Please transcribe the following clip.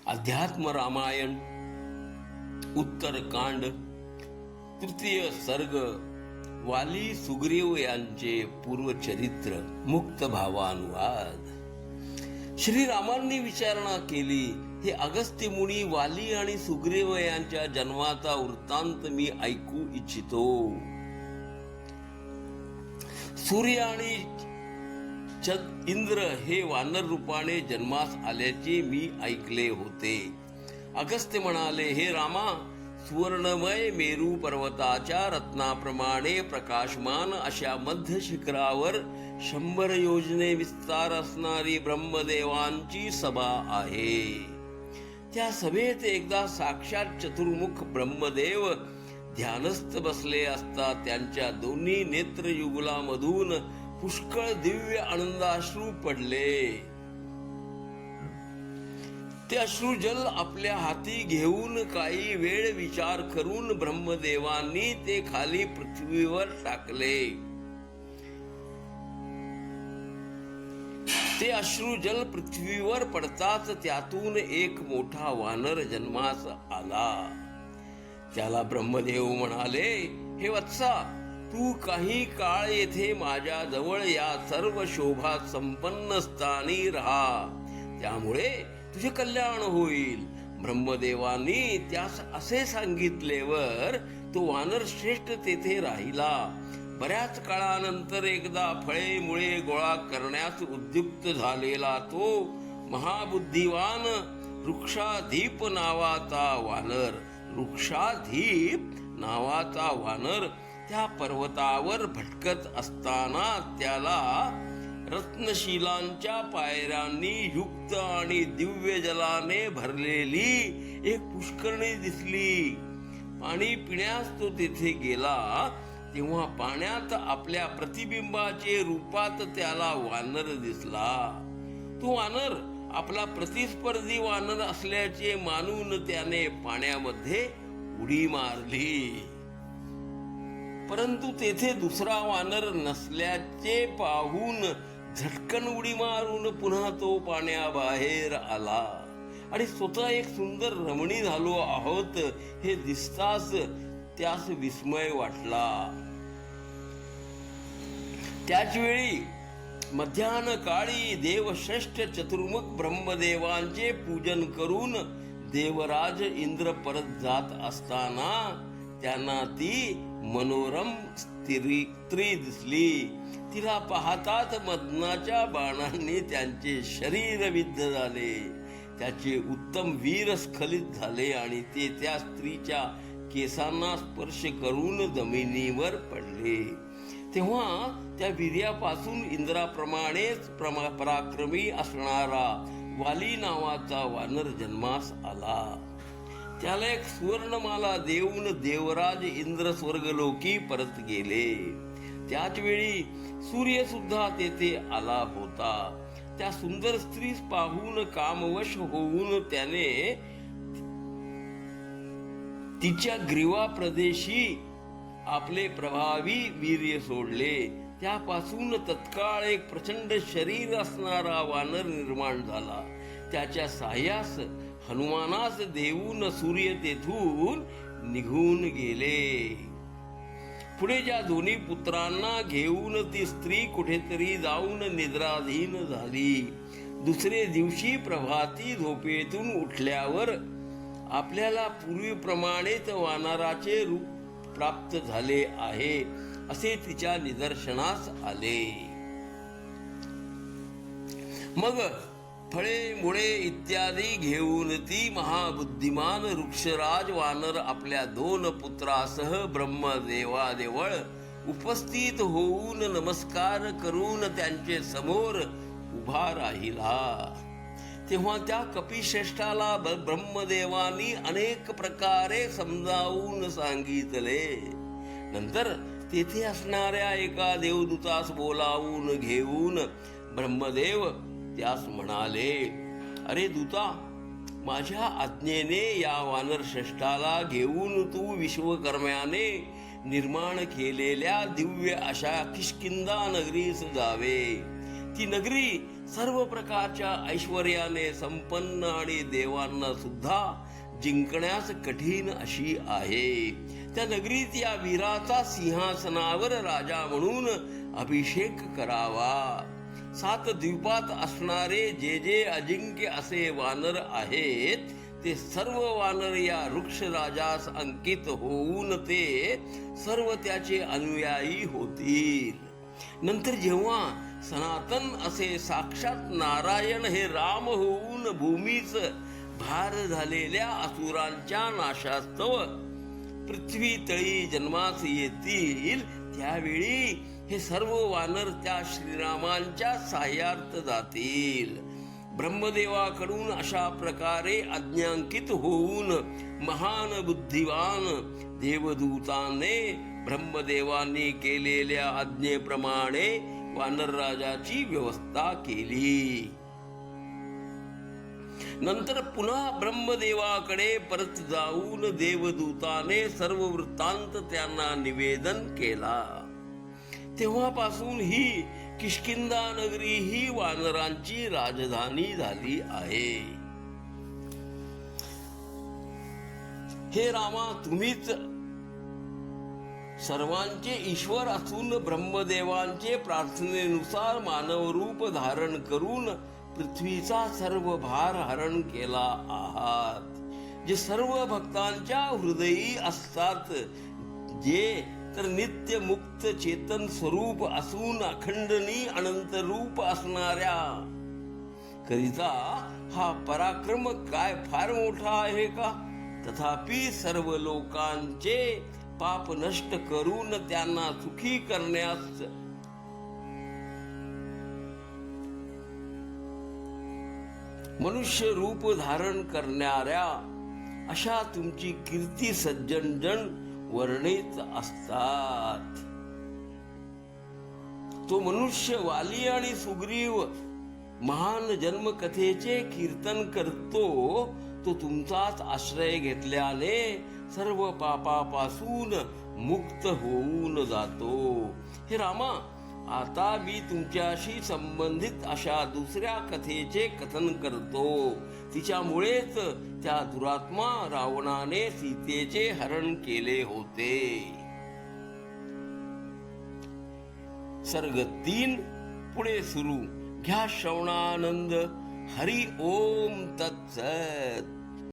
अध्यात्म रामायण उत्तरकांड तृतीय सर्ग वाली सुग्रीव यांचे पूर्वचरित्र मुक्त भावानुवाद। श्रीरामांनी विचारणा केली, हे अगस्त्य मुनी, वाली आणि सुग्रीव यांच्या जन्माचा वृत्तांत मी ऐकू इच्छितो। सूर्य आणि इंद्र हे वानर रूपाने जन्मास आल्याचे मी ऐकले होते। अगस्त्य म्हणाले, हे रामा, सुवर्णमय मेरू पर्वताच्या रत्नाप्रमाणे प्रकाशमान अशा मध्य शिखरावर 100 योजने विस्तार असणारी ब्रह्मदेवांची सभा आहे। त्या सभेत एकदा साक्षात चतुर्मुख ब्रह्मदेव ध्यानस्थ बसले असता त्यांच्या दोन्ही नेत्रयुगलामधून पुष्कळ दिव्य आनंदाश्रू पडले। ते अश्रुजल आपल्या हाती घेऊन काही वेळ विचार करून ब्रह्मदेवांनी ते खाली पृथ्वीवर टाकले। ते अश्रुजल पृथ्वीवर पडताच त्यातून एक मोठा वानर जन्मास आला। त्याला ब्रह्मदेव म्हणाले, हे वत्सा, तू काही काळ येथे माझ्या जवळ या सर्व शोभा संपन्न स्थानी राहा, त्यामुळे तुझे कल्याण होईल। ब्रह्मदेवांनी त्यास असे सांगितल्यावर तो वानर श्रेष्ठ तेथे राहिला। बऱ्याच काळानंतर एकदा फळे मुळे गोळा करण्यास उद्युक्त झालेला तो महाबुद्धिवान वृक्षाधीप नावाचा वानर त्या पर्वतावर भटकत असताना त्याला रत्नशिलांच्या पायऱ्यांनी युक्त आणि दिव्य जलाने भरलेली एक पुष्करणी दिसली। पाणी पिण्यास तो तेथे गेला तेव्हा पाण्यात आपल्या प्रतिबिंबाचे रूपात त्याला वानर दिसला। तो वानर आपला प्रतिस्पर्धी वानर असल्याचे मानून त्याने पाण्यामध्ये उडी मारली, परंतु तेथे दुसरा वानर नसल्याचे पाहून झटकन उडी मारून पुन्हा तो पाण्याबाहेर आला आणि स्वतः एक सुंदर रमणी झालो आहोत हे दिसताच त्यास विस्मय वाटला। त्याच वेळी मध्यान्ह काळी देवश्रेष्ठ चतुर्मुख ब्रह्मदेवांचे पूजन करून देवराज इंद्र परत जात असताना त्यांना ती मनोरम स्त्री दिसली। तिला पाहताच मदनाच्या बाणांनी त्यांचे शरीर विद्ध झाले, त्याचे उत्तम वीर स्खलित झाले आणि ते त्या स्त्रीच्या केसांना स्पर्श करून जमिनीवर पडले। तेव्हा त्या वीर्यापासून इंद्राप्रमाणेच पराक्रमी असणारा वाली नावाचा वानर जन्मास आला। त्याला एक सुवर्णमाला देऊन देवराज इंद्र स्वर्गलोकी परत गेले। त्याच वेळी सूर्य सुद्धा तेथे आला होता। त्या सुंदर स्त्रीस पाहून कामवश होऊन त्याने तिच्या ग्रीवा प्रदेशी आपले प्रभावी वीर्य सोडले। त्यापासून तत्काळ एक प्रचंड शरीर असणारा वानर निर्माण झाला। त्याच्या साह्यास हनुमानास देऊन सूर्य तेथून निघून गेले। पुढे ज्या दोन्ही पुत्रांना घेऊन ती स्त्री कुठेतरी जाऊन निद्राधीन झाली। दुसरे दिवशी प्रभाती झोपेतून उठल्यावर आपल्याला पूर्वीप्रमाणेच वानराचे रूप प्राप्त झाले आहे असे तिच्या निदर्शनास आले। मग फळे मुळे इत्यादी घेऊन ती महाबुद्धिमान वृक्षराज वानर आपल्या 2 पुत्रासह ब्रह्मदेवादेवळ उपस्थित होऊन नमस्कार करून त्यांचे समोर उभा राहिला। तेव्हा त्या कपिश्रेष्ठाला ब्रह्मदेवानी अनेक प्रकारे समजावून सांगितले। नंतर तेथे असणाऱ्या एका देवदूतास बोलावून घेऊन ब्रह्मदेव त्यास म्हणाले, अरे दूता, माझ्या आज्ञेने या वानर श्रेष्ठाला घेऊन तू विश्वकर्म्याने निर्माण केलेल्या दिव्य अशा किष्किंधा नगरीस जावे। ती नगरी सर्व प्रकारच्या ऐश्वर्याने संपन्न आणि देवांना सुद्धा जिंकण्यास कठीण अशी आहे. त्या नगरीत या वीराचा सिंहासनावर राजा म्हणून अभिषेक करावा. 7 द्वीपात असणारे जे जे अजिंक्य असे वानर आहेत ते सर्व वानर या वृक्ष राजास अंकित होऊन ते सर्व त्याचे अनुयायी होतील. नंतर जेव्हा सनातन असे साक्षात नारायण हे राम होऊन भूमीच भार झालेल्या असुरांच्या नाशास्तव पृथ्वी तळी जन्मास येतील, त्यावेळी हे सर्व वानर त्या श्रीरामांच्या साह्यार्थ जातील. ब्रह्मदेवाकडून अशा प्रकारे आज्ञांकित होऊन महान बुद्धिवान देवदूताने ब्रह्मदेवांनी केलेल्या आज्ञेप्रमाणे वानरराजाची व्यवस्था केली. नंतर पुन्हा ब्रह्मदेवाकडे परत जाऊन देवदूताने सर्व वृत्तांत त्यांना निवेदन केला. तेव्हापासून ही किष्किंधा नगरी ही वानरांची राजधानी झाली आहे. हे रामा, तुम्हीच सर्वांचे ईश्वर असून ब्रह्मदेवांचे प्रार्थनेनुसार मानव रूप धारण करून पृथ्वीचा सर्व भार हरण केला आहात. जे सर्व भक्तांच्या हृदयी असतात, जे तर नित्य मुक्त चेतन स्वरूप असून अखंडनी अनंत रूप असणाऱ्या करिता हा पराक्रम काय फार मोठा आहे का? तथापि सर्व लोकांचे पाप नष्ट करून त्यांना सुखी करण्यास मनुष्य रूप धारण करणाऱ्या अशा तुमची कीर्ती सज्जन जन वर्णित असतात. तो मनुष्य वाली आणि सुग्रीव महान जन्मकथेचे कीर्तन करतो, तो तुमचाच आश्रय घेतल्याने सर्व पापापासून मुक्त होऊन जातो. हे रामा, आता मी तुमच्याशी संबंधित अशा दुसऱ्या कथेचे कथन करतो. तिच्यामुळेच त्या दुरात्मा रावणाने सीतेचे हरण केले होते. सर्ग 3 पुढे सुरू. घ्या श्रवणानंद. हरि ओम तत्सत.